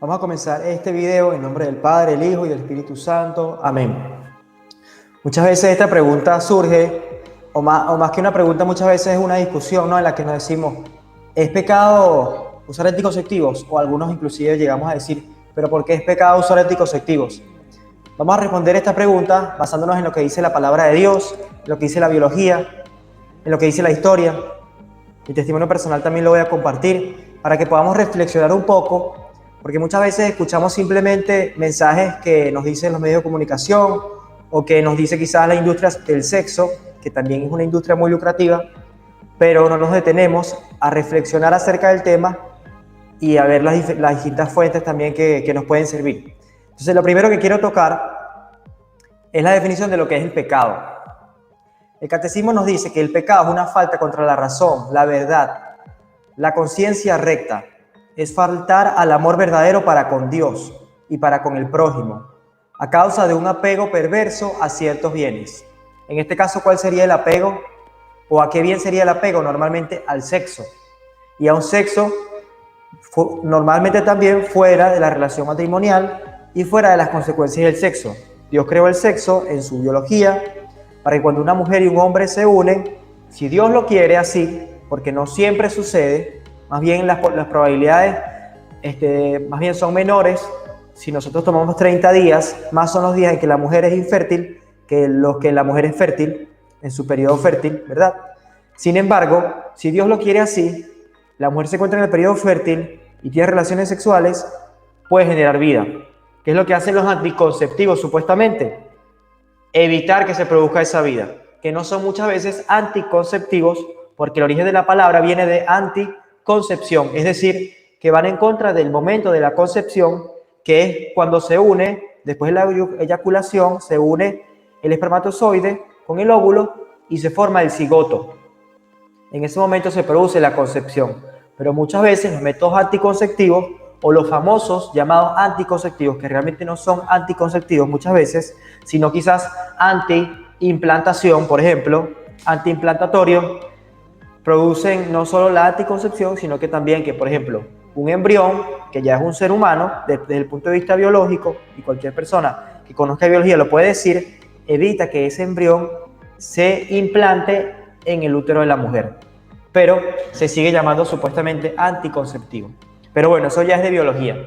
Vamos a comenzar este video en nombre del Padre, el Hijo y el Espíritu Santo. Amén. Muchas veces esta pregunta surge, o más que una pregunta, muchas veces es una discusión, ¿no? En la que nos decimos, ¿es pecado usar anticonceptivos? O algunos inclusive llegamos a decir, ¿pero por qué es pecado usar anticonceptivos? Vamos a responder esta pregunta basándonos en lo que dice la palabra de Dios, en lo que dice la biología, en lo que dice la historia. Mi testimonio personal también lo voy a compartir para que podamos reflexionar un poco, porque muchas veces escuchamos simplemente mensajes que nos dicen los medios de comunicación o que nos dice quizás la industria del sexo, que también es una industria muy lucrativa, pero no nos detenemos a reflexionar acerca del tema y a ver las distintas fuentes también que nos pueden servir. Entonces, lo primero que quiero tocar es la definición de lo que es el pecado. El catecismo nos dice que el pecado es una falta contra la razón, la verdad, la conciencia recta. Es faltar al amor verdadero para con Dios y para con el prójimo, a causa de un apego perverso a ciertos bienes. En este caso, ¿cuál sería el apego? ¿O a qué bien sería el apego? Normalmente al sexo. Y a un sexo normalmente también fuera de la relación matrimonial y fuera de las consecuencias del sexo. Dios creó el sexo en su biología para que cuando una mujer y un hombre se unen, si Dios lo quiere así, porque no siempre sucede, más bien las probabilidades más bien son menores. Si nosotros tomamos 30 días, más son los días en que la mujer es infértil que los que la mujer es fértil en su periodo fértil, ¿verdad? Sin embargo, si Dios lo quiere así, la mujer se encuentra en el periodo fértil y tiene relaciones sexuales, puede generar vida. ¿Qué es lo que hacen los anticonceptivos supuestamente? Evitar que se produzca esa vida, que no son muchas veces anticonceptivos, porque el origen de la palabra viene de anticoncepción, es decir, que van en contra del momento de la concepción, que es cuando se une, después de la eyaculación, se une el espermatozoide con el óvulo y se forma el cigoto. En ese momento se produce la concepción, pero muchas veces los métodos anticonceptivos o los famosos llamados anticonceptivos, que realmente no son anticonceptivos muchas veces, sino quizás antiimplantación, por ejemplo, antiimplantatorios, producen no solo la anticoncepción, sino que también que, por ejemplo, un embrión, que ya es un ser humano, desde el punto de vista biológico, y cualquier persona que conozca biología lo puede decir, evita que ese embrión se implante en el útero de la mujer, pero se sigue llamando supuestamente anticonceptivo. Pero bueno, eso ya es de biología.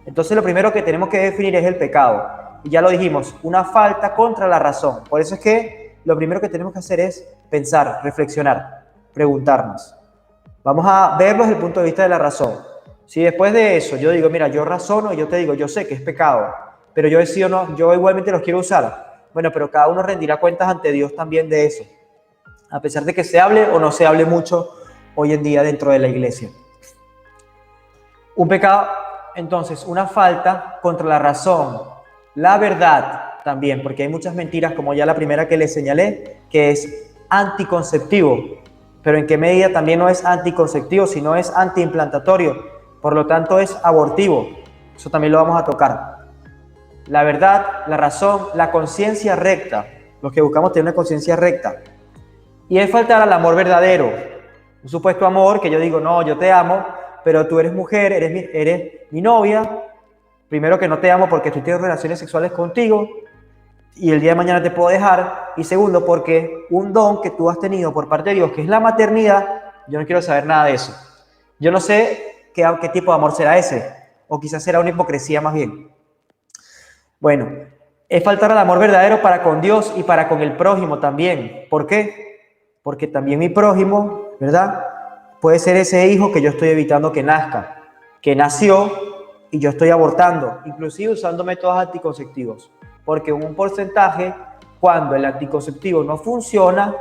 Entonces lo primero que tenemos que definir es el pecado. Y ya lo dijimos, una falta contra la razón. Por eso es que lo primero que tenemos que hacer es pensar, reflexionar, preguntarnos. Vamos a verlo desde el punto de vista de la razón. Si después de eso yo digo, mira, yo razono y yo te digo, yo sé que es pecado, pero yo decido no, yo igualmente los quiero usar. Bueno, pero cada uno rendirá cuentas ante Dios también de eso, a pesar de que se hable o no se hable mucho hoy en día dentro de la iglesia. Un pecado, entonces, una falta contra la razón, la verdad también, porque hay muchas mentiras, como ya la primera que les señalé, que es anticonceptivo, pero en qué medida también no es anticonceptivo, sino es antiimplantatorio, por lo tanto es abortivo. Eso también lo vamos a tocar. La verdad, la razón, la conciencia recta, los que buscamos tener una conciencia recta. Y es faltar al amor verdadero, un supuesto amor que yo digo, no, yo te amo, pero tú eres mujer, eres mi novia, primero que no te amo porque tú tienes relaciones sexuales contigo y el día de mañana te puedo dejar, y segundo porque un don que tú has tenido por parte de Dios, que es la maternidad, yo no quiero saber nada de eso. Yo no sé qué tipo de amor será ese, o quizás será una hipocresía más bien. Bueno, es faltar al amor verdadero para con Dios y para con el prójimo también. ¿Por qué? Porque también mi prójimo, ¿verdad?, puede ser ese hijo que yo estoy evitando que nazca, que nació y yo estoy abortando, inclusive usando métodos anticonceptivos. Porque un porcentaje, cuando el anticonceptivo no funciona,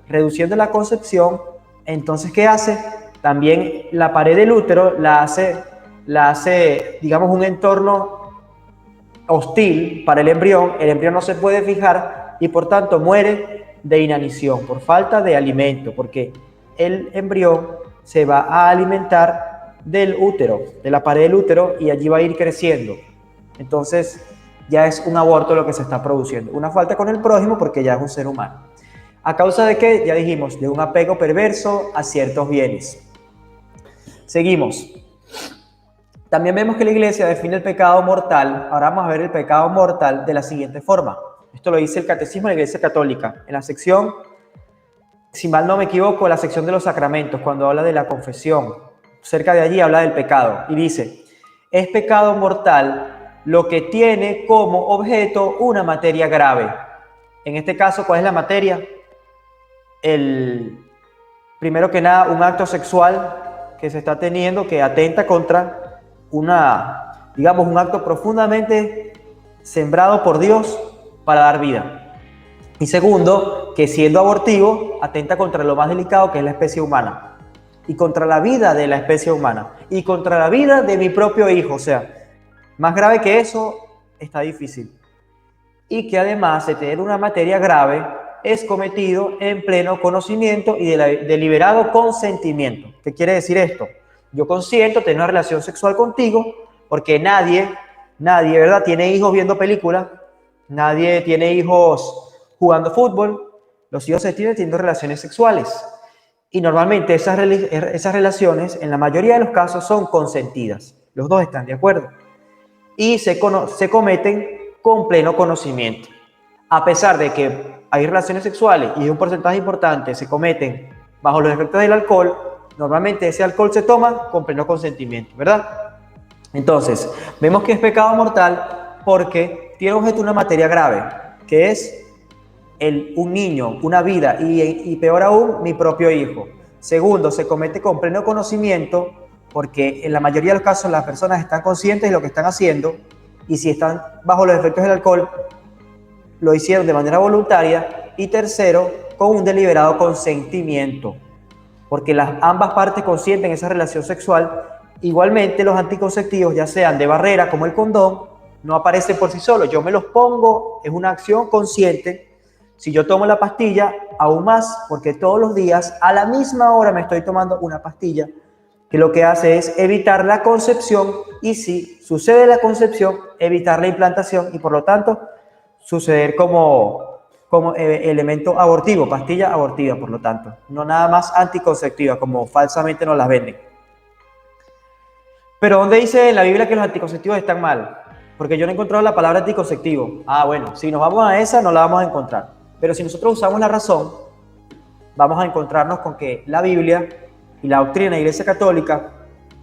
reduciendo la concepción, entonces ¿qué hace? También la pared del útero la hace, digamos, un entorno hostil para el embrión no se puede fijar y por tanto muere de inanición, por falta de alimento, porque el embrión se va a alimentar del útero, de la pared del útero, y allí va a ir creciendo. Entonces ya es un aborto lo que se está produciendo, una falta con el prójimo porque ya es un ser humano. ¿A causa de qué? Ya dijimos, de un apego perverso a ciertos bienes. Seguimos. También vemos que la Iglesia define el pecado mortal. Ahora vamos a ver el pecado mortal de la siguiente forma. Esto lo dice el Catecismo de la Iglesia Católica, en la sección, si mal no me equivoco, la sección de los sacramentos, cuando habla de la confesión. Cerca de allí habla del pecado y dice: es pecado mortal lo que tiene como objeto una materia grave. En este caso, ¿cuál es la materia? Primero que nada, un acto sexual que se está teniendo que atenta contra un acto profundamente sembrado por Dios para dar vida. Y segundo, que siendo abortivo, atenta contra lo más delicado, que es la especie humana, y contra la vida de la especie humana, y contra la vida de mi propio hijo. O sea, más grave que eso está difícil. Y que además de tener una materia grave, es cometido en pleno conocimiento y deliberado consentimiento. ¿Qué quiere decir esto? Yo consiento tener una relación sexual contigo porque nadie, ¿verdad?, tiene hijos viendo películas, nadie tiene hijos jugando fútbol, los hijos se tienen teniendo relaciones sexuales. Y normalmente esas relaciones, en la mayoría de los casos, son consentidas. Los dos están de acuerdo. Y se cometen con pleno conocimiento. A pesar de que hay relaciones sexuales y un porcentaje importante se cometen bajo los efectos del alcohol, normalmente ese alcohol se toma con pleno consentimiento, ¿verdad? Entonces, vemos que es pecado mortal porque tiene objeto una materia grave, que es un niño, una vida, y peor aún, mi propio hijo. Segundo, se comete con pleno conocimiento porque en la mayoría de los casos las personas están conscientes de lo que están haciendo, y si están bajo los efectos del alcohol, lo hicieron de manera voluntaria. Y tercero, con un deliberado consentimiento, porque ambas partes consienten esa relación sexual. Igualmente, los anticonceptivos, ya sean de barrera como el condón, no aparecen por sí solos. Yo me los pongo, es una acción consciente. Si yo tomo la pastilla, aún más, porque todos los días a la misma hora me estoy tomando una pastilla que lo que hace es evitar la concepción, y si sucede la concepción, evitar la implantación, y por lo tanto suceder como elemento abortivo, pastilla abortiva, por lo tanto, no nada más anticonceptiva, como falsamente nos las venden. Pero ¿dónde dice en la Biblia que los anticonceptivos están mal? Porque yo no he encontrado la palabra anticonceptivo. Bueno, si nos vamos a esa, no la vamos a encontrar. Pero si nosotros usamos la razón, vamos a encontrarnos con que la Biblia y la doctrina de la Iglesia Católica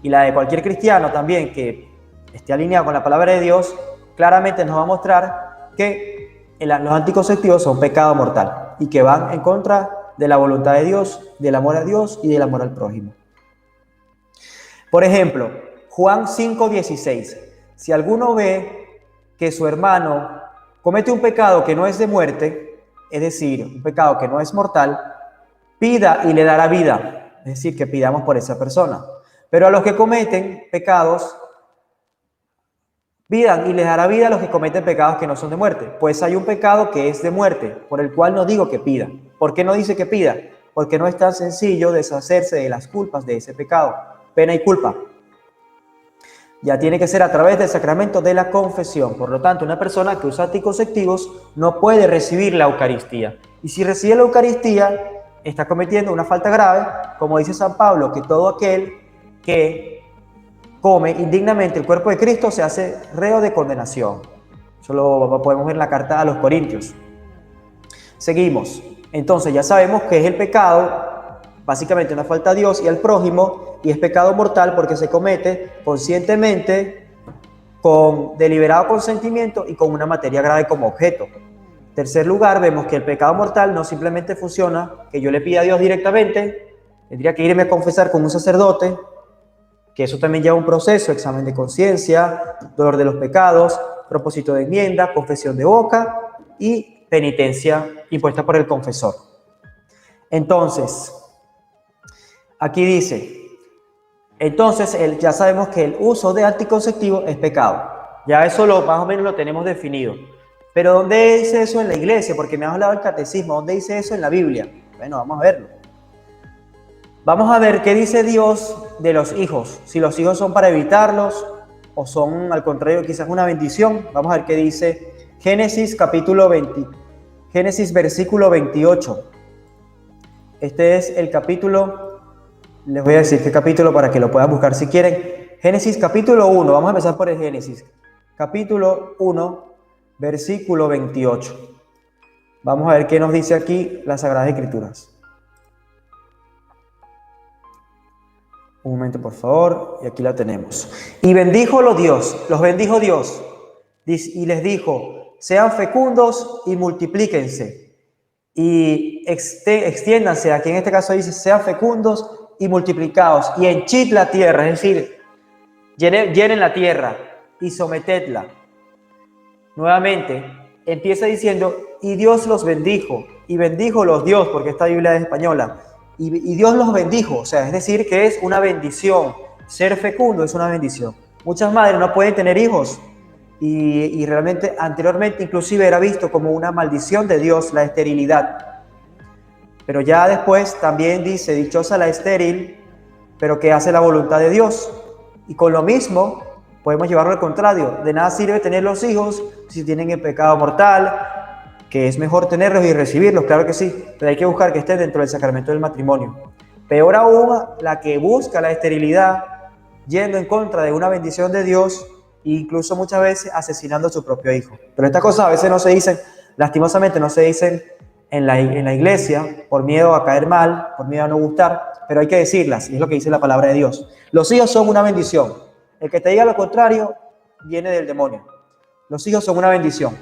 y la de cualquier cristiano también que esté alineado con la palabra de Dios, claramente nos va a mostrar que los anticonceptivos son pecado mortal y que van en contra de la voluntad de Dios, del amor a Dios y del amor al prójimo. Por ejemplo, Juan 5:16. Si alguno ve que su hermano comete un pecado que no es de muerte, es decir, un pecado que no es mortal, pida y le dará vida. Es decir, que pidamos por esa persona. Pero a los que cometen pecados, pidan y les dará vida a los que cometen pecados que no son de muerte. Pues hay un pecado que es de muerte, por el cual no digo que pida. ¿Por qué no dice que pida? Porque no es tan sencillo deshacerse de las culpas de ese pecado. Pena y culpa. Ya tiene que ser a través del sacramento de la confesión. Por lo tanto, una persona que usa anticonceptivos no puede recibir la Eucaristía. Y si recibe la Eucaristía, está cometiendo una falta grave, como dice San Pablo, que todo aquel que come indignamente el cuerpo de Cristo se hace reo de condenación. Eso lo podemos ver en la carta a los Corintios. Seguimos. Entonces ya sabemos que es el pecado, básicamente una falta a Dios y al prójimo, y es pecado mortal porque se comete conscientemente, con deliberado consentimiento y con una materia grave como objeto. En tercer lugar, vemos que el pecado mortal no simplemente funciona que yo le pida a Dios directamente, tendría que irme a confesar con un sacerdote, que eso también lleva un proceso, examen de conciencia, dolor de los pecados, propósito de enmienda, confesión de boca y penitencia impuesta por el confesor. Entonces, aquí dice, ya sabemos que el uso de anticonceptivos es pecado. Ya eso más o menos lo tenemos definido. Pero ¿dónde dice eso en la iglesia? Porque me has hablado del catecismo. ¿Dónde dice eso en la Biblia? Bueno, vamos a verlo. Vamos a ver qué dice Dios de los hijos. Si los hijos son para evitarlos o son, al contrario, quizás una bendición. Vamos a ver qué dice Génesis versículo 28. Este es el capítulo, les voy a decir qué capítulo para que lo puedan buscar si quieren. Génesis capítulo 1, vamos a empezar por el Génesis. Capítulo 1, versículo 28. Vamos a ver qué nos dice aquí las Sagradas Escrituras. Un momento, por favor, y aquí la tenemos. Y los bendijo Dios, y les dijo, sean fecundos y multiplíquense, y extiéndanse, aquí en este caso dice, sean fecundos y multiplicados, y henchid la tierra, es decir, llenen la tierra y sometedla. Nuevamente, empieza diciendo, y Dios los bendijo, y bendíjolos Dios, porque esta Biblia es española, y Dios los bendijo, o sea, es decir, que es una bendición. Ser fecundo es una bendición. Muchas madres no pueden tener hijos, y realmente, anteriormente, inclusive era visto como una maldición de Dios la esterilidad. Pero ya después también dice, dichosa la estéril, pero que hace la voluntad de Dios. Y con lo mismo, podemos llevarlo al contrario. De nada sirve tener los hijos si tienen el pecado mortal, que es mejor tenerlos y recibirlos, claro que sí, pero hay que buscar que estén dentro del sacramento del matrimonio. Peor aún, la que busca la esterilidad, yendo en contra de una bendición de Dios, e incluso muchas veces asesinando a su propio hijo. Pero estas cosas a veces no se dicen, lastimosamente no se dicen en la iglesia, por miedo a caer mal, por miedo a no gustar, pero hay que decirlas, y es lo que dice la palabra de Dios. Los hijos son una bendición. El que te diga lo contrario, viene del demonio. Los hijos son una bendición.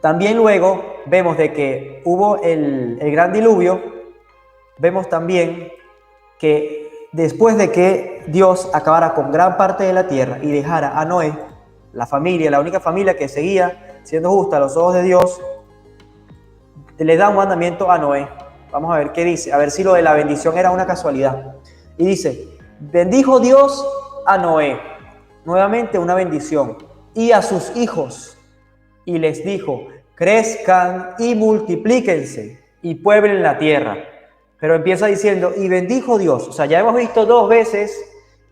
También luego vemos de que hubo el gran diluvio, vemos también que después de que Dios acabara con gran parte de la tierra y dejara a Noé, la familia, la única familia que seguía siendo justa a los ojos de Dios, le da un mandamiento a Noé. Vamos a ver qué dice, a ver si lo de la bendición era una casualidad. Y dice, bendijo Dios a Noé, nuevamente una bendición, y a sus hijos, y les dijo, crezcan y multiplíquense y pueblen la tierra. Pero empieza diciendo, y bendijo Dios. O sea, ya hemos visto dos veces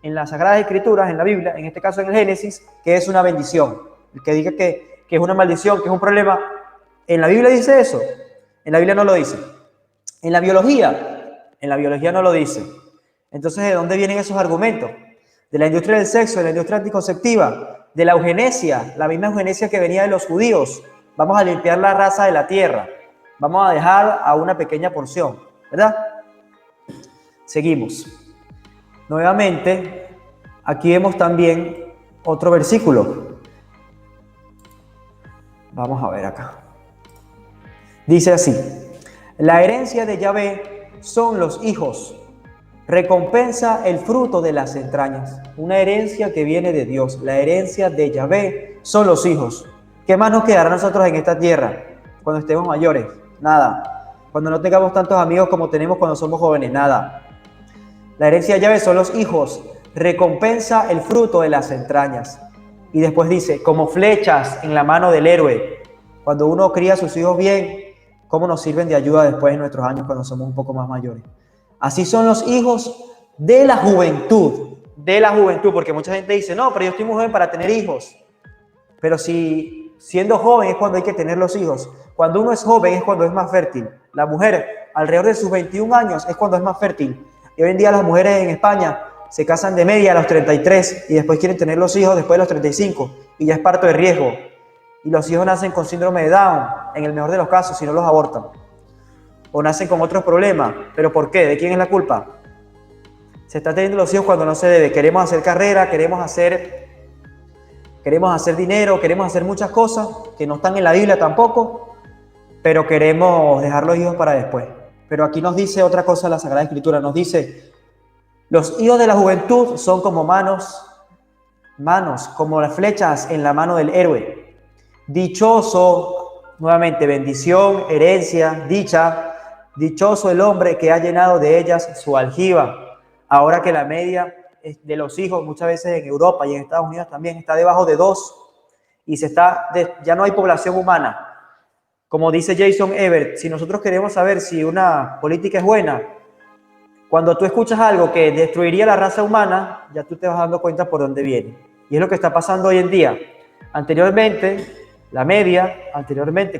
en las Sagradas Escrituras, en la Biblia, en este caso en el Génesis, que es una bendición. El que diga que es una maldición, que es un problema, ¿en la Biblia dice eso? En la Biblia no lo dice. En la biología no lo dice. Entonces, ¿de dónde vienen esos argumentos? De la industria del sexo, de la industria anticonceptiva, de la eugenesia, la misma eugenesia que venía de los judíos. Vamos a limpiar la raza de la tierra. Vamos a dejar a una pequeña porción, ¿verdad? Seguimos. Nuevamente, aquí vemos también otro versículo. Vamos a ver acá. Dice así, la herencia de Yahvé son los hijos, recompensa el fruto de las entrañas. Una herencia que viene de Dios. La herencia de Yahvé son los hijos. ¿Qué más nos quedará a nosotros en esta tierra cuando estemos mayores? Nada. Cuando no tengamos tantos amigos como tenemos cuando somos jóvenes, nada. La herencia de Yahvé son los hijos, recompensa el fruto de las entrañas. Y después dice, como flechas en la mano del héroe. Cuando uno cría a sus hijos bien, ¿cómo nos sirven de ayuda después en nuestros años cuando somos un poco más mayores? Así son los hijos de la juventud, porque mucha gente dice, no, pero yo estoy muy joven para tener hijos. Pero si siendo joven es cuando hay que tener los hijos. Cuando uno es joven es cuando es más fértil. La mujer, alrededor de sus 21 años, es cuando es más fértil. Y hoy en día las mujeres en España se casan de media a los 33 y después quieren tener los hijos después de los 35 y ya es parto de riesgo. Y los hijos nacen con síndrome de Down, en el mejor de los casos, si no los abortan. O nacen con otros problemas. ¿Pero por qué? ¿De quién es la culpa? Se están teniendo los hijos cuando no se debe. Queremos hacer carrera, queremos hacer dinero, queremos hacer muchas cosas que no están en la Biblia tampoco, pero queremos dejar los hijos para después. Pero aquí nos dice otra cosa la Sagrada Escritura. Nos dice, los hijos de la juventud son como manos, como las flechas en la mano del héroe. Dichoso, nuevamente, bendición, herencia, dicha. Dichoso el hombre que ha llenado de ellas su aljiba. Ahora que la media de los hijos, muchas veces en Europa y en Estados Unidos también, está debajo de 2 y ya no hay población humana. Como dice Jason Evert, si nosotros queremos saber si una política es buena, cuando tú escuchas algo que destruiría la raza humana, ya tú te vas dando cuenta por dónde viene. Y es lo que está pasando hoy en día. Anteriormente,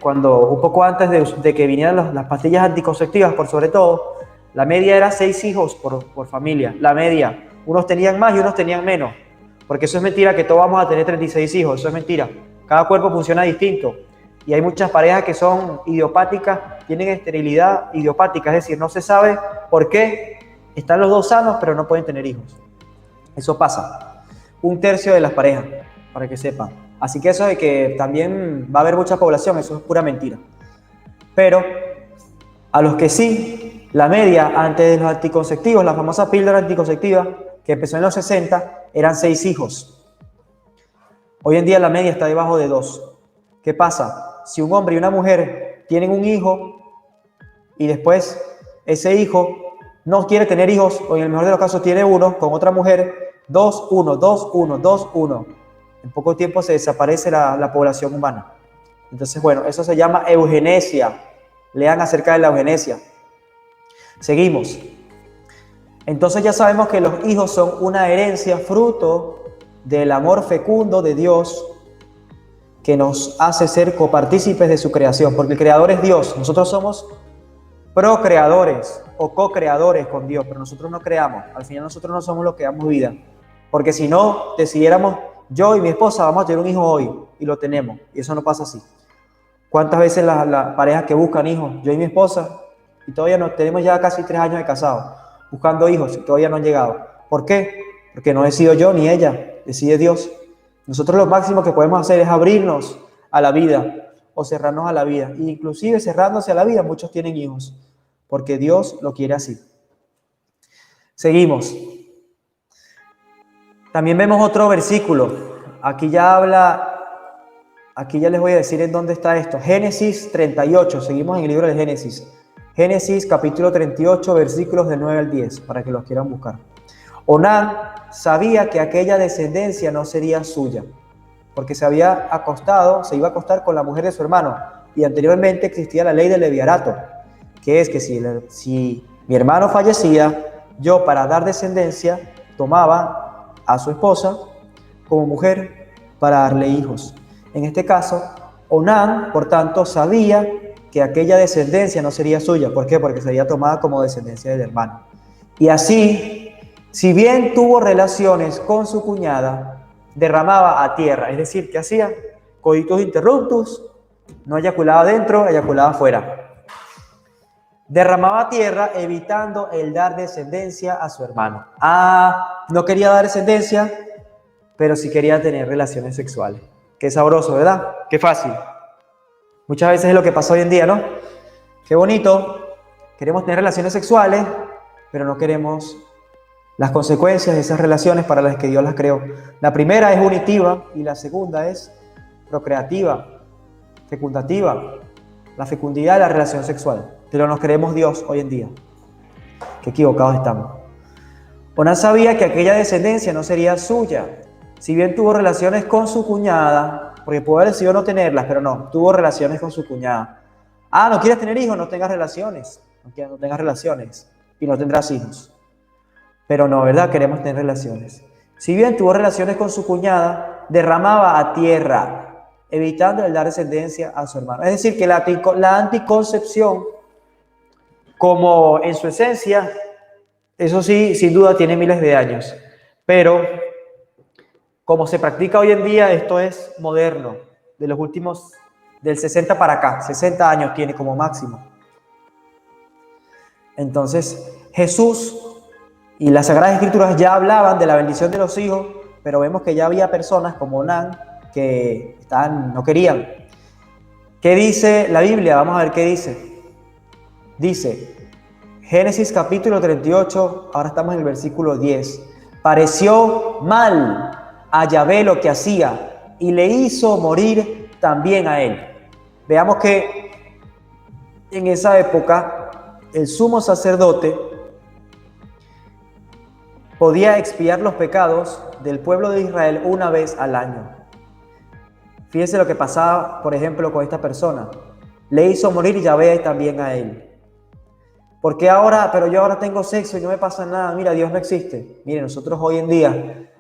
cuando un poco antes de que vinieran las pastillas anticonceptivas, por sobre todo, la media era 6 hijos por familia, la media. Unos tenían más y unos tenían menos. Porque eso es mentira que todos vamos a tener 36 hijos, eso es mentira. Cada cuerpo funciona distinto. Y hay muchas parejas que son idiopáticas, tienen esterilidad idiopática, es decir, no se sabe por qué están los dos sanos, pero no pueden tener hijos. Eso pasa. 1/3 de las parejas, para que sepan. Así que eso de que también va a haber mucha población, eso es pura mentira. Pero a los que sí, la media antes de los anticonceptivos, la famosa píldora anticonceptiva, que empezó en los 60, eran 6 hijos. Hoy en día la media está debajo de 2. ¿Qué pasa? Si un hombre y una mujer tienen un hijo y después ese hijo no quiere tener hijos, o en el mejor de los casos tiene uno con otra mujer, 2, 1, 2, 1, 2, 1. En poco tiempo se desaparece la población humana. Entonces, bueno, eso se llama eugenesia. Lean acerca de la eugenesia. Seguimos. Entonces ya sabemos que los hijos son una herencia fruto del amor fecundo de Dios que nos hace ser copartícipes de su creación, porque el creador es Dios. Nosotros somos procreadores o co-creadores con Dios, pero nosotros no creamos. Al final nosotros no somos los que damos vida, porque si no decidiéramos, yo y mi esposa vamos a tener un hijo hoy y lo tenemos, y eso no pasa así. ¿Cuántas veces las parejas que buscan hijos, yo y mi esposa, y todavía no tenemos ya casi 3 años de casados, buscando hijos y todavía no han llegado? ¿Por qué? Porque no decido yo ni ella, decide Dios. Nosotros lo máximo que podemos hacer es abrirnos a la vida o cerrarnos a la vida. E inclusive cerrándose a la vida, muchos tienen hijos, porque Dios lo quiere así. Seguimos. También vemos otro versículo. Aquí ya les voy a decir en dónde está esto. Génesis 38, seguimos en el libro de Génesis. Génesis capítulo 38, versículos del 9 al 10, para que los quieran buscar. Onán sabía que aquella descendencia no sería suya, porque se iba a acostar con la mujer de su hermano, y anteriormente existía la ley del leviarato, que es que si mi hermano fallecía, yo para dar descendencia tomaba a su esposa como mujer para darle hijos. En este caso, Onán, por tanto, sabía que aquella descendencia no sería suya. ¿Por qué? Porque sería tomada como descendencia del hermano. Y así, si bien tuvo relaciones con su cuñada, derramaba a tierra, es decir, ¿qué hacía? Coitus interruptus, no eyaculaba dentro, eyaculaba afuera. Derramaba a tierra evitando el dar descendencia a su hermano. No quería dar descendencia, pero sí quería tener relaciones sexuales. Qué sabroso, ¿verdad? Qué fácil. Muchas veces es lo que pasa hoy en día, ¿no? Qué bonito. Queremos tener relaciones sexuales, pero no queremos las consecuencias de esas relaciones para las que Dios las creó. La primera es unitiva y la segunda es procreativa, fecundativa. La fecundidad de la relación sexual. Pero nos creemos Dios hoy en día. Qué equivocados estamos. Onán sabía que aquella descendencia no sería suya. Si bien tuvo relaciones con su cuñada, porque pudo haber decidido no tenerlas, pero no, tuvo relaciones con su cuñada. ¿No quieres tener hijos? No tengas relaciones. No tengas relaciones y no tendrás hijos. Pero no, ¿verdad? Queremos tener relaciones. Si bien tuvo relaciones con su cuñada, derramaba a tierra, evitando el dar descendencia a su hermano. Es decir, que la anticoncepción, como en su esencia, eso sí, sin duda tiene miles de años. Pero como se practica hoy en día, esto es moderno, de los últimos, del 60 para acá, 60 años tiene como máximo. Entonces, Jesús y las Sagradas Escrituras ya hablaban de la bendición de los hijos, pero vemos que ya había personas como Onán que no querían. ¿Qué dice la Biblia? Vamos a ver qué dice. Dice, Génesis capítulo 38, ahora estamos en el versículo 10. Pareció mal a Yahvé lo que hacía y le hizo morir también a él. Veamos que en esa época el sumo sacerdote podía expiar los pecados del pueblo de Israel una vez al año. Fíjense lo que pasaba, por ejemplo, con esta persona. Le hizo morir Yahvé también a él. ¿Por qué ahora? Pero yo ahora tengo sexo y no me pasa nada. Mira, Dios no existe. Miren, nosotros hoy en día,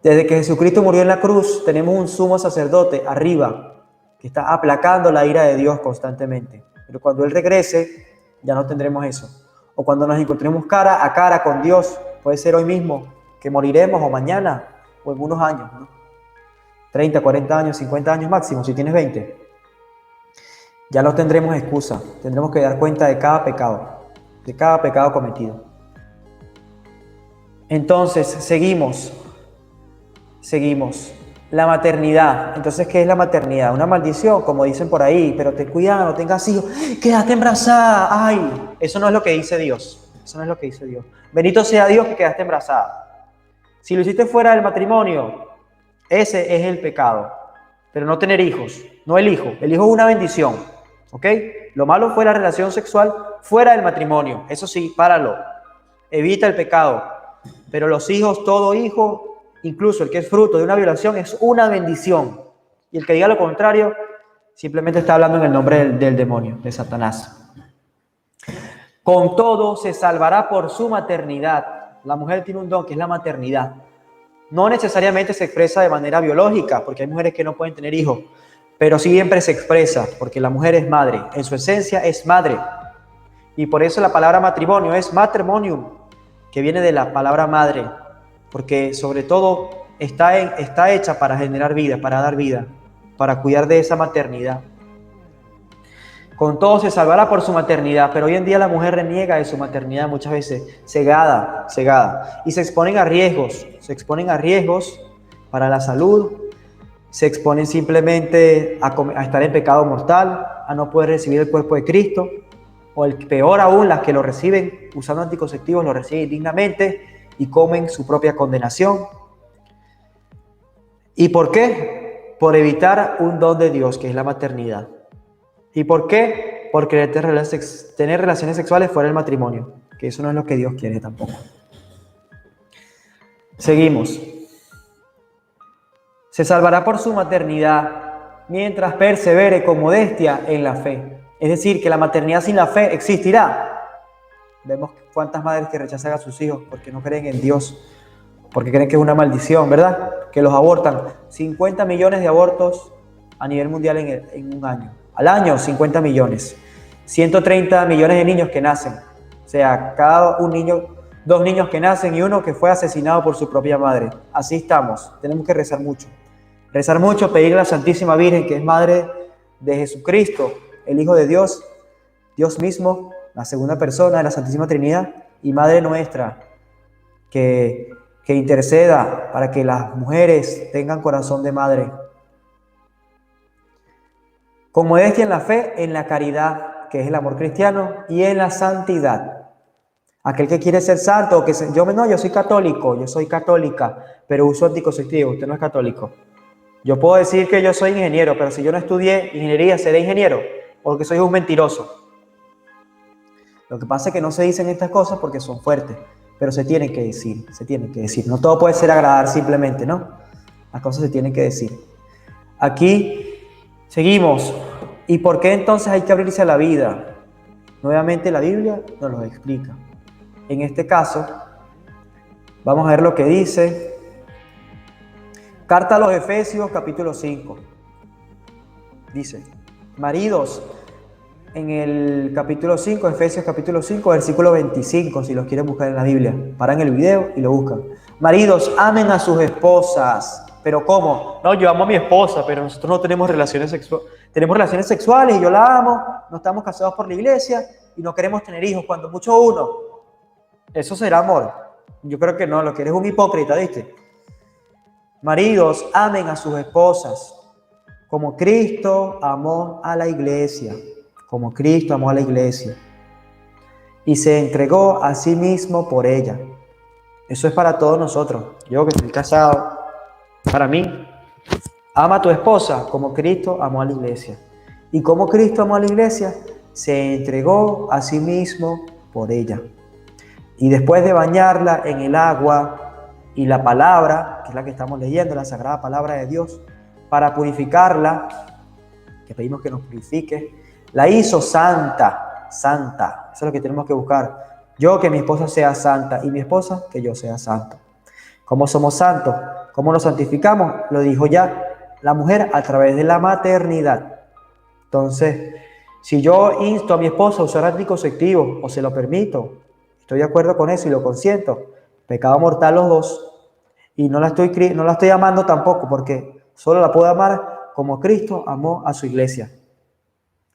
desde que Jesucristo murió en la cruz, tenemos un sumo sacerdote arriba que está aplacando la ira de Dios constantemente. Pero cuando Él regrese, ya no tendremos eso. O cuando nos encontremos cara a cara con Dios, puede ser hoy mismo, que moriremos o mañana o en unos años, ¿no? 30, 40 años, 50 años máximo, si tienes 20. Ya no tendremos excusa, tendremos que dar cuenta de cada pecado cometido. Entonces, seguimos. La maternidad. Entonces, ¿qué es la maternidad? Una maldición, como dicen por ahí, pero ten cuidado, no tengas hijos, quédate embarazada. Ay, eso no es lo que dice Dios. Eso no es lo que dice Dios. Bendito sea Dios que quedaste embarazada. Si lo hiciste fuera del matrimonio, ese es el pecado. Pero no tener hijos, no el hijo. El hijo es una bendición, ¿ok? Lo malo fue la relación sexual fuera del matrimonio. Eso sí, páralo. Evita el pecado. Pero los hijos, todo hijo, incluso el que es fruto de una violación, es una bendición. Y el que diga lo contrario, simplemente está hablando en el nombre del demonio, de Satanás. Con todo, se salvará por su maternidad. La mujer tiene un don que es la maternidad. No necesariamente se expresa de manera biológica, porque hay mujeres que no pueden tener hijos, pero siempre se expresa, porque la mujer es madre. En su esencia es madre. Y por eso la palabra matrimonio es matrimonium, que viene de la palabra madre, porque sobre todo está hecha para generar vida, para dar vida, para cuidar de esa maternidad. Con todo se salvará por su maternidad, pero hoy en día la mujer reniega de su maternidad muchas veces, cegada, y se exponen a riesgos para la salud, se exponen simplemente a estar en pecado mortal, a no poder recibir el cuerpo de Cristo, o el peor aún, las que lo reciben usando anticonceptivos lo reciben dignamente y comen su propia condenación. ¿Y por qué? Por evitar un don de Dios, que es la maternidad. ¿Y por qué? Porque tener relaciones sexuales fuera del matrimonio, que eso no es lo que Dios quiere tampoco. Seguimos. Se salvará por su maternidad mientras persevere con modestia en la fe. Es decir, que la maternidad sin la fe existirá. Vemos cuántas madres que rechazan a sus hijos porque no creen en Dios, porque creen que es una maldición, ¿verdad? Que los abortan. 50 millones de abortos a nivel mundial en un año. Al año, 50 millones. 130 millones de niños que nacen. O sea, dos niños que nacen y uno que fue asesinado por su propia madre. Así estamos. Tenemos que rezar mucho. Pedirle a la Santísima Virgen, que es madre de Jesucristo, el Hijo de Dios, Dios mismo, la segunda persona de la Santísima Trinidad, y Madre nuestra, que interceda para que las mujeres tengan corazón de madre. Con modestia en la fe, en la caridad, que es el amor cristiano, y en la santidad. Aquel que quiere ser santo, yo soy católico, yo soy católica, pero uso anticonceptivo, usted no es católico. Yo puedo decir que yo soy ingeniero, pero si yo no estudié ingeniería, ¿seré ingeniero? Porque soy un mentiroso. Lo que pasa es que no se dicen estas cosas porque son fuertes, pero se tienen que decir. No todo puede ser agradar simplemente, ¿no? Las cosas se tienen que decir. Aquí seguimos. ¿Y por qué entonces hay que abrirse a la vida? Nuevamente la Biblia nos lo explica. En este caso, vamos a ver lo que dice Carta a los Efesios, capítulo 5. Dice: maridos, en el capítulo 5, Efesios capítulo 5, versículo 25, si los quieren buscar en la Biblia. Paran el video y lo buscan. Maridos, amen a sus esposas. ¿Pero cómo? No, yo amo a mi esposa, pero nosotros no tenemos relaciones sexuales. Tenemos relaciones sexuales y yo la amo, no estamos casados por la iglesia y no queremos tener hijos, cuando mucho uno. ¿Eso será amor? Yo creo que no, lo que eres un hipócrita, ¿viste? Maridos, amen a sus esposas, como Cristo amó a la iglesia. Como Cristo amó a la iglesia y se entregó a sí mismo por ella. Eso es para todos nosotros. Yo que estoy casado, para mí, ama a tu esposa como Cristo amó a la iglesia. Y como Cristo amó a la iglesia, se entregó a sí mismo por ella. Y después de bañarla en el agua y la palabra, que es la que estamos leyendo, la sagrada palabra de Dios, para purificarla, que pedimos que nos purifique, la hizo santa. Eso es lo que tenemos que buscar. Yo, que mi esposa sea santa, y mi esposa, que yo sea santo. ¿Cómo somos santos? ¿Cómo nos santificamos? Lo dijo ya la mujer a través de la maternidad. Entonces, si yo insto a mi esposa a usar anticonceptivos o se lo permito, estoy de acuerdo con eso y lo consiento, pecado mortal los dos, Y no la estoy amando tampoco, porque solo la puedo amar como Cristo amó a su iglesia,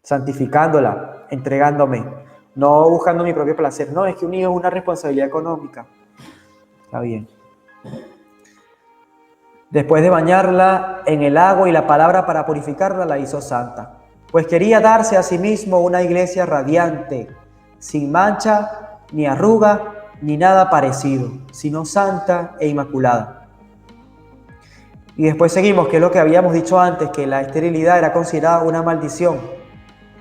santificándola, entregándome, no buscando mi propio placer. No, es que un hijo es una responsabilidad económica. Está bien. Después de bañarla en el agua y la palabra para purificarla, la hizo santa, pues quería darse a sí mismo una iglesia radiante, sin mancha, ni arruga, ni nada parecido, sino santa e inmaculada. Y después seguimos, que es lo que habíamos dicho antes, que la esterilidad era considerada una maldición,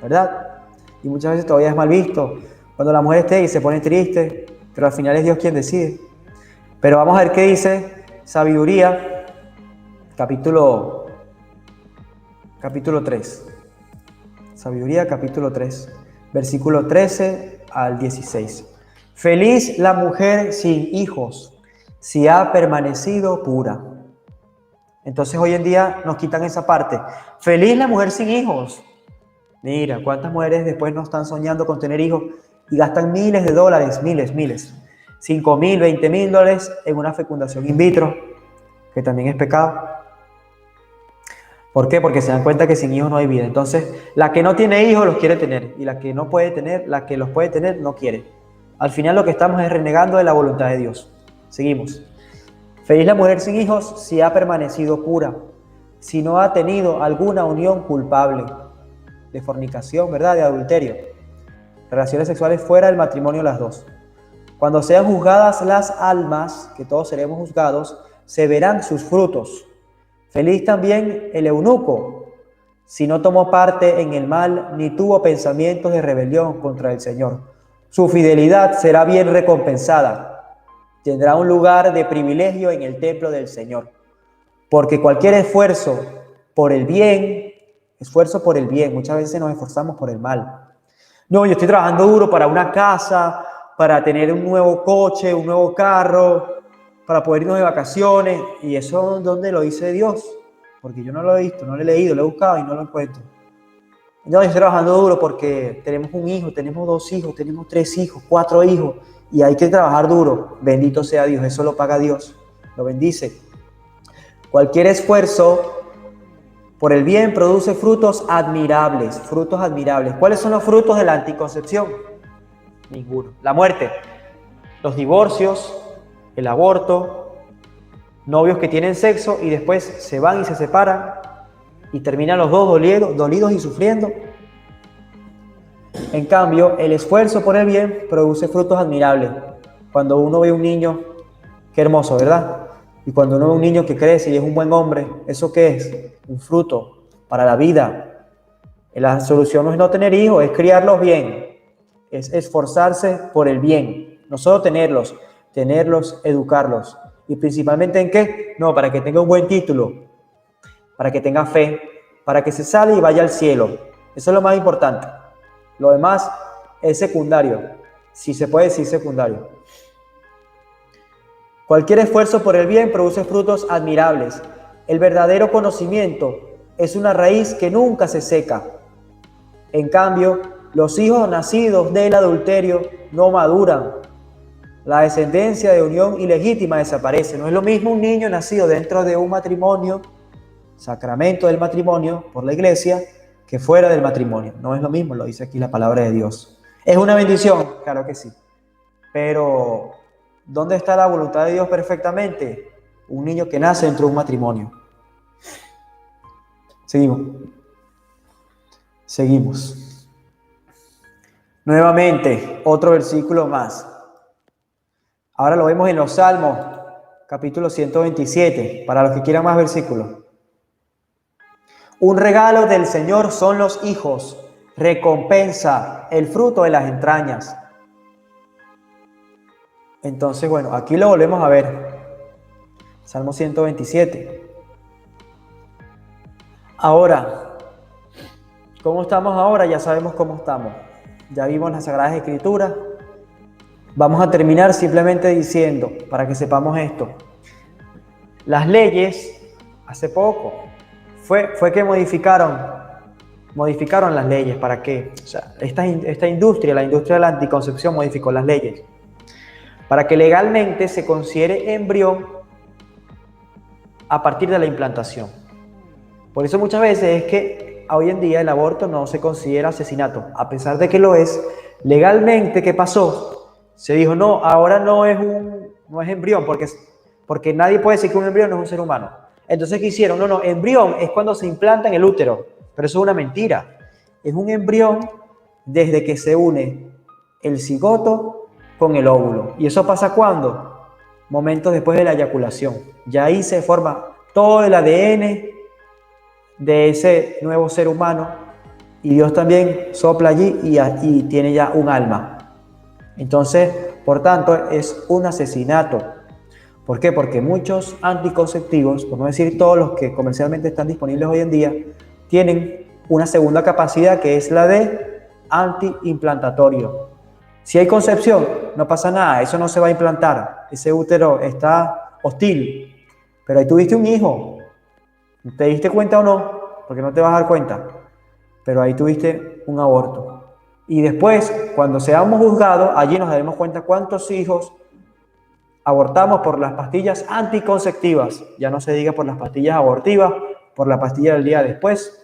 ¿verdad? Y muchas veces todavía es mal visto, cuando la mujer esté y se pone triste, pero al final es Dios quien decide. Pero vamos a ver qué dice Sabiduría, capítulo 3. Sabiduría, capítulo 3, versículo 13 al 16. Feliz la mujer sin hijos, si ha permanecido pura. Entonces hoy en día nos quitan esa parte. Feliz la mujer sin hijos. Mira, cuántas mujeres después no están soñando con tener hijos y gastan miles de dólares, miles. 5,000, 20,000 dólares en una fecundación in vitro, que también es pecado. ¿Por qué? Porque se dan cuenta que sin hijos no hay vida. Entonces, la que no tiene hijos los quiere tener, y la que no puede tener, la que los puede tener, no quiere. Al final lo que estamos es renegando de la voluntad de Dios. Seguimos. Feliz la mujer sin hijos si ha permanecido pura, si no ha tenido alguna unión culpable de fornicación, ¿verdad? De adulterio. Relaciones sexuales fuera del matrimonio las dos. Cuando sean juzgadas las almas, que todos seremos juzgados, se verán sus frutos. Feliz también el eunuco, si no tomó parte en el mal ni tuvo pensamientos de rebelión contra el Señor. Su fidelidad será bien recompensada. Tendrá un lugar de privilegio en el templo del Señor. Porque cualquier esfuerzo por el bien, muchas veces nos esforzamos por el mal. No, yo estoy trabajando duro para una casa, para tener un nuevo coche, un nuevo carro, para poder irnos de vacaciones. ¿Y eso dónde lo dice Dios? Porque yo no lo he visto, no lo he leído, lo he buscado y no lo encuentro. No, yo estoy trabajando duro porque tenemos un hijo, tenemos 2 hijos, tenemos 3 hijos, 4 hijos, y hay que trabajar duro. Bendito sea Dios, eso lo paga Dios, lo bendice. Cualquier esfuerzo por el bien produce frutos admirables, frutos admirables. ¿Cuáles son los frutos de la anticoncepción? Ninguno. La muerte, los divorcios, el aborto, novios que tienen sexo y después se van y se separan y terminan los dos dolidos y sufriendo. En cambio, el esfuerzo por el bien produce frutos admirables. Cuando uno ve un niño, qué hermoso, ¿verdad? Y cuando uno ve un niño que crece y es un buen hombre, ¿eso qué es? Un fruto para la vida. La solución no es no tener hijos, es criarlos bien, es esforzarse por el bien, no solo tenerlos, educarlos. ¿Y principalmente en qué? No, para que tenga un buen título, para que tenga fe, para que se salga y vaya al cielo. Eso es lo más importante. Lo demás es secundario, si se puede decir secundario. Cualquier esfuerzo por el bien produce frutos admirables. El verdadero conocimiento es una raíz que nunca se seca. En cambio, los hijos nacidos del adulterio no maduran. La descendencia de unión ilegítima desaparece. No es lo mismo un niño nacido dentro de un matrimonio, sacramento del matrimonio por la iglesia, que fuera del matrimonio. No es lo mismo, lo dice aquí la palabra de Dios. ¿Es una bendición? Claro que sí. Pero, ¿dónde está la voluntad de Dios perfectamente? Un niño que nace dentro de un matrimonio. Seguimos. Nuevamente, otro versículo más. Ahora lo vemos en los Salmos, capítulo 127, para los que quieran más versículos. Un regalo del Señor son los hijos, recompensa, el fruto de las entrañas. Entonces, bueno, aquí lo volvemos a ver. Salmo 127. Ahora, ¿cómo estamos ahora? Ya sabemos cómo estamos. Ya vimos las Sagradas Escrituras. Vamos a terminar simplemente diciendo, para que sepamos esto. Las leyes, hace poco, fue que modificaron las leyes. ¿Para qué? O sea, esta industria, la industria de la anticoncepción, modificó las leyes para que legalmente se considere embrión a partir de la implantación. Por eso muchas veces es que hoy en día el aborto no se considera asesinato, a pesar de que lo es. Legalmente, ¿qué pasó? Se dijo, no, ahora no es embrión, porque nadie puede decir que un embrión no es un ser humano. Entonces, ¿qué hicieron? No, embrión es cuando se implanta en el útero, pero eso es una mentira. Es un embrión desde que se une el cigoto con el óvulo. ¿Y eso pasa cuándo? Momentos después de la eyaculación. Ya ahí se forma todo el ADN de ese nuevo ser humano y Dios también sopla allí y tiene ya un alma. Entonces, por tanto, es un asesinato. ¿Por qué? Porque muchos anticonceptivos, por no decir todos los que comercialmente están disponibles hoy en día, tienen una segunda capacidad que es la de antiimplantatorio. Si hay concepción, no pasa nada, eso no se va a implantar, ese útero está hostil, pero ahí tuviste un hijo, ¿te diste cuenta o no? Porque no te vas a dar cuenta, pero ahí tuviste un aborto. Y después, cuando seamos juzgados, allí nos daremos cuenta cuántos hijos abortamos por las pastillas anticonceptivas, ya no se diga por las pastillas abortivas, por la pastilla del día después,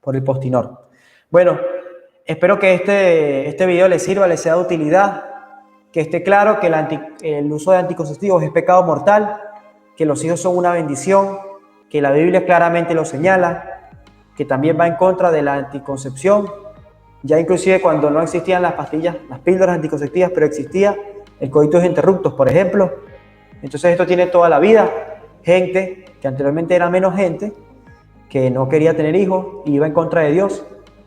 por el Postinor. Bueno, espero que este video les sirva, les sea de utilidad, que esté claro que el uso de anticonceptivos es pecado mortal, que los hijos son una bendición, que la Biblia claramente lo señala, que también va en contra de la anticoncepción, ya inclusive cuando no existían las pastillas, las píldoras anticonceptivas, pero existía el coitus interruptus, por ejemplo. Entonces esto tiene toda la vida, gente que anteriormente era menos gente, que no quería tener hijos, iba en contra de Dios,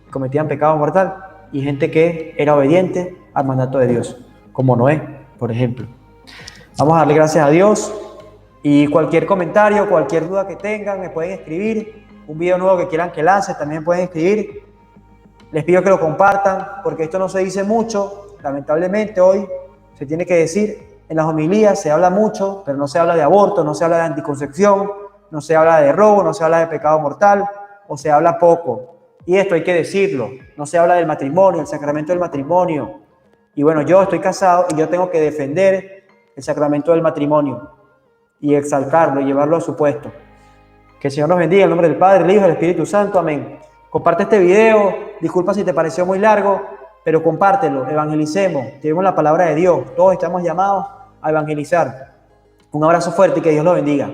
cometían pecado mortal, y gente que era obediente al mandato de Dios, como Noé, por ejemplo. Vamos a darle gracias a Dios, y cualquier comentario, cualquier duda que tengan, me pueden escribir. Un video nuevo que quieran que lance, también pueden escribir. Les pido que lo compartan, porque esto no se dice mucho, lamentablemente hoy se tiene que decir. En las homilías se habla mucho, pero no se habla de aborto, no se habla de anticoncepción, no se habla de robo, no se habla de pecado mortal, o se habla poco. Y esto hay que decirlo, no se habla del matrimonio, el sacramento del matrimonio. Y bueno, yo estoy casado y yo tengo que defender el sacramento del matrimonio y exaltarlo y llevarlo a su puesto. Que el Señor nos bendiga en el nombre del Padre, del Hijo y del Espíritu Santo. Amén. Comparte este video, disculpa si te pareció muy largo, pero compártelo, evangelicemos, tenemos la palabra de Dios, todos estamos llamados a evangelizar. Un abrazo fuerte y que Dios los bendiga.